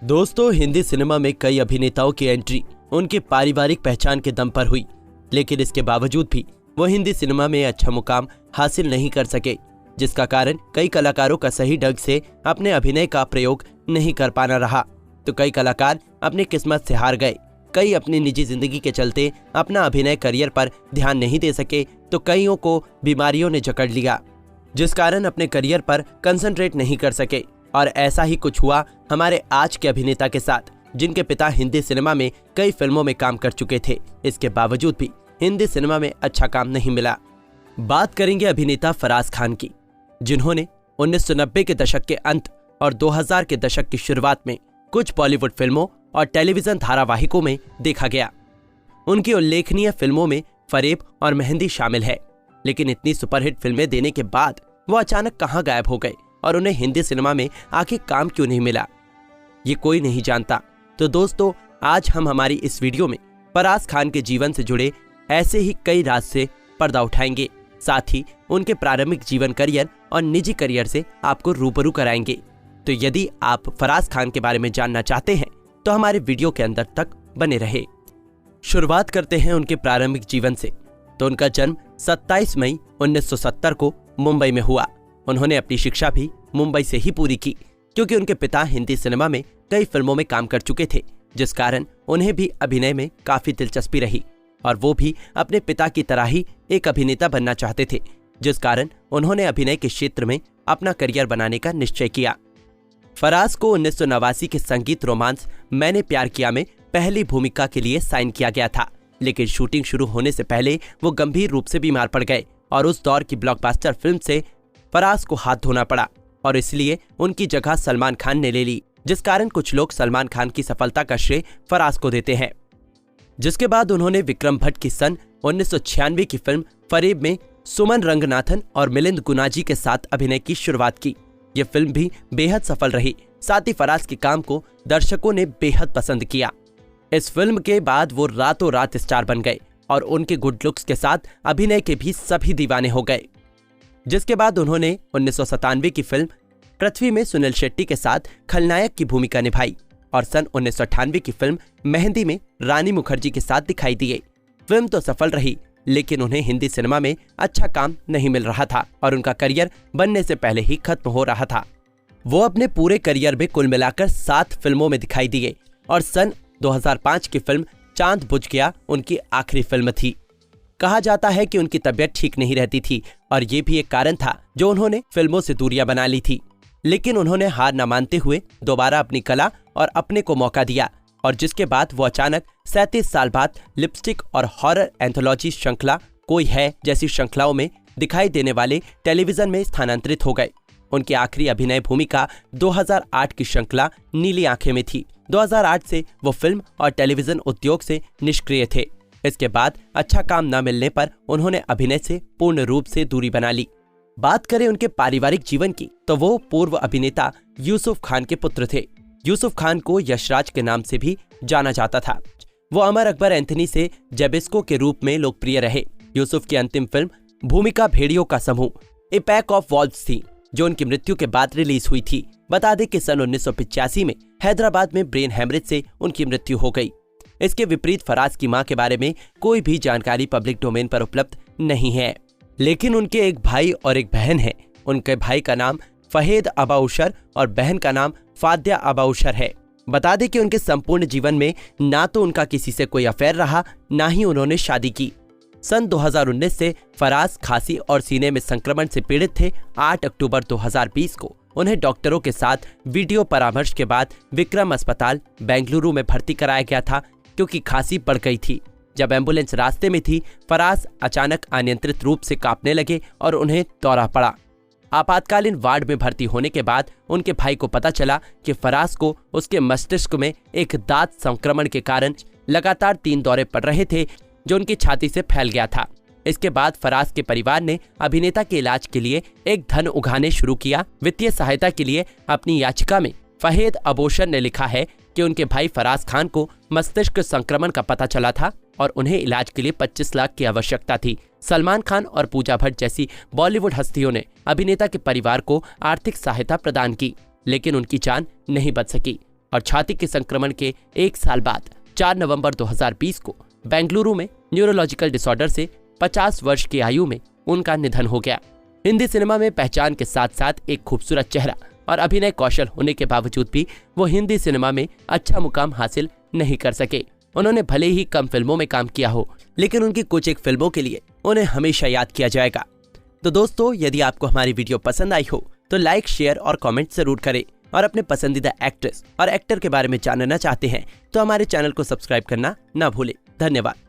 दोस्तों, हिंदी सिनेमा में कई अभिनेताओं की एंट्री उनके पारिवारिक पहचान के दम पर हुई, लेकिन इसके बावजूद भी वो हिंदी सिनेमा में अच्छा मुकाम हासिल नहीं कर सके, जिसका कारण कई कलाकारों का सही ढंग से अपने अभिनय का प्रयोग नहीं कर पाना रहा। तो कई कलाकार अपनी किस्मत से हार गए, कई अपनी निजी जिंदगी के चलते अपना अभिनय करियर पर ध्यान नहीं दे सके, तो कईयों को बीमारियों ने जकड़ लिया, जिस कारण अपने करियर पर कंसंट्रेट नहीं कर सके। और ऐसा ही कुछ हुआ हमारे आज के अभिनेता के साथ, जिनके पिता हिंदी सिनेमा में कई फिल्मों में काम कर चुके थे। इसके बावजूद भी हिंदी सिनेमा में अच्छा काम नहीं मिला। बात करेंगे अभिनेता फराज खान की, जिन्होंने 1990 के दशक के अंत और 2000 के दशक की शुरुआत में कुछ बॉलीवुड फिल्मों और टेलीविजन धारावाहिकों में देखा गया। उनकी उल्लेखनीय फिल्मों में फरेब और मेहंदी शामिल है। लेकिन इतनी सुपरहिट फिल्में देने के बाद वो अचानक कहां गायब हो गए और उन्हें हिंदी सिनेमा में आखिर काम क्यों नहीं मिला, ये कोई नहीं जानता। तो दोस्तों, आज हम हमारी इस वीडियो में फराज खान के जीवन से जुड़े ऐसे ही कई राज से पर्दा उठाएंगे, साथ ही उनके प्रारंभिक जीवन करियर और निजी करियर से आपको रूबरू कराएंगे। तो यदि आप फराज खान के बारे में जानना चाहते हैं तो हमारे वीडियो के अंदर तक बने रहे। शुरुआत करते हैं उनके प्रारंभिक जीवन से। तो उनका जन्म 27 मई 1970 को मुंबई में हुआ। उन्होंने अपनी शिक्षा भी मुंबई से ही पूरी की, क्योंकि उनके पिता हिंदी सिनेमा में कई फिल्मों में काम कर चुके थे, जिस कारण उन्हें भी अभिनय में काफी दिलचस्पी रही और वो भी अपने पिता की तरह ही एक अभिनेता बनना चाहते थे, जिस कारण उन्होंने अभिनय के क्षेत्र में अपना करियर बनाने का निश्चय किया। फराज को 1989 के संगीत रोमांस मैंने प्यार किया में पहली भूमिका के लिए साइन किया गया था, लेकिन शूटिंग शुरू होने से पहले वो गंभीर रूप से बीमार पड़ गए और उस दौर की ब्लॉकबस्टर फिल्म से फराज को हाथ धोना पड़ा और इसलिए उनकी जगह सलमान खान ने ले ली, जिस कारण कुछ लोग सलमान खान की सफलता का श्रेय फराज को देते हैं। जिसके बाद उन्होंने विक्रम भट्ट की सन 1996 की फिल्म फरेब में सुमन रंगनाथन और मिलिंद गुनाजी के साथ अभिनय की शुरुआत की। ये फिल्म भी बेहद सफल रही, साथ ही फराज के काम को दर्शकों ने बेहद पसंद किया। इस फिल्म के बाद वो रातों रात स्टार बन गए और उनके गुड लुक्स के साथ अभिनय के भी सभी दीवाने हो गए। जिसके बाद उन्होंने 1997 की फिल्म पृथ्वी में सुनील शेट्टी के साथ खलनायक की भूमिका निभाई और सन 1998 की फिल्म मेहंदी में रानी मुखर्जी के साथ दिखाई दिए। फिल्म तो सफल रही, लेकिन उन्हें हिंदी सिनेमा में अच्छा काम नहीं मिल रहा था और उनका करियर बनने से पहले ही खत्म हो रहा था। वो अपने पूरे करियर में कुल मिलाकर 7 फिल्मों में दिखाई दिए और सन 2005 की फिल्म चांद बुझ गया उनकी आखिरी फिल्म थी। कहा जाता है कि उनकी तबीयत ठीक नहीं रहती थी और ये भी एक कारण था जो उन्होंने फिल्मों से दूरियां बना ली थी, लेकिन उन्होंने हार न मानते हुए दोबारा अपनी कला और अपने को मौका दिया और जिसके बाद वो अचानक 37 साल बाद लिपस्टिक और हॉरर एंथोलॉजी श्रृंखला कोई है जैसी श्रृंखलाओं में दिखाई देने वाले टेलीविजन में स्थानांतरित हो गए। उनकी आखिरी अभिनय भूमिका 2008 की श्रृंखला नीली आंखें में थी। 2008 से वो फिल्म और टेलीविजन उद्योग से निष्क्रिय थे। इसके बाद अच्छा काम न मिलने पर उन्होंने अभिनय से पूर्ण रूप से दूरी बना ली। बात करें उनके पारिवारिक जीवन की, तो वो पूर्व अभिनेता यूसुफ खान के पुत्र थे। यूसुफ खान को यशराज के नाम से भी जाना जाता था। वो अमर अकबर एंथनी से जेबेस्को के रूप में लोकप्रिय रहे। यूसुफ की अंतिम फिल्म भूमिका भेड़ियों का समूह ए पैक ऑफ वॉल्व्स थी, जो उनकी मृत्यु के बाद रिलीज हुई थी। बता दें कि सन 1985 में हैदराबाद में ब्रेन हेमरेज से उनकी मृत्यु हो गई। इसके विपरीत फराज की मां के बारे में कोई भी जानकारी पब्लिक डोमेन पर उपलब्ध नहीं है, लेकिन उनके एक भाई और एक बहन है। उनके भाई का नाम फहेद अबाउशर और बहन का नाम फाद्या अबाउशर है। बता दें कि उनके संपूर्ण जीवन में ना तो उनका किसी से कोई अफेयर रहा, ना ही उन्होंने शादी की। सन 2019 से फराज खांसी और सीने में संक्रमण से पीड़ित थे। 8 अक्टूबर 2020 को उन्हें डॉक्टरों के साथ वीडियो परामर्श के बाद विक्रम अस्पताल बेंगलुरु में भर्ती कराया गया था, क्योंकि खांसी बढ़ गई थी। जब एम्बुलेंस रास्ते में थी, फराज अचानक अनियंत्रित रूप से कांपने लगे और उन्हें दौरा पड़ा। आपातकालीन वार्ड में भर्ती होने के बाद उनके भाई को पता चला कि फराज को उसके मस्तिष्क में एक दांत संक्रमण के कारण लगातार 3 दौरे पड़ रहे थे, जो उनकी छाती से फैल गया था। इसके बाद फराज के परिवार ने अभिनेता के इलाज के लिए एक धन उगाने शुरू किया। वित्तीय सहायता के लिए अपनी याचिका में फहेद अबोशर ने लिखा है कि उनके भाई फराज खान को मस्तिष्क संक्रमण का पता चला था और उन्हें इलाज के लिए 25 लाख की आवश्यकता थी। सलमान खान और पूजा भट्ट जैसी बॉलीवुड हस्तियों ने अभिनेता के परिवार को आर्थिक सहायता प्रदान की, लेकिन उनकी जान नहीं बच सकी। और छाती के संक्रमण के 1 साल बाद 4 नवंबर 2020 को बेंगलुरु में न्यूरोलॉजिकल डिसऑर्डर से 50 वर्ष की आयु में उनका निधन हो गया। हिंदी सिनेमा में पहचान के साथ साथ एक खूबसूरत चेहरा और अभिनय कौशल होने के बावजूद भी वो हिंदी सिनेमा में अच्छा मुकाम हासिल नहीं कर सके। उन्होंने भले ही कम फिल्मों में काम किया हो, लेकिन उनकी कुछ एक फिल्मों के लिए उन्हें हमेशा याद किया जाएगा। तो दोस्तों, यदि आपको हमारी वीडियो पसंद आई हो तो लाइक, शेयर और कमेंट जरूर करें और अपने पसंदीदा एक्ट्रेस और एक्टर के बारे में जानना चाहते हैं तो हमारे चैनल को सब्सक्राइब करना ना भूलें। धन्यवाद।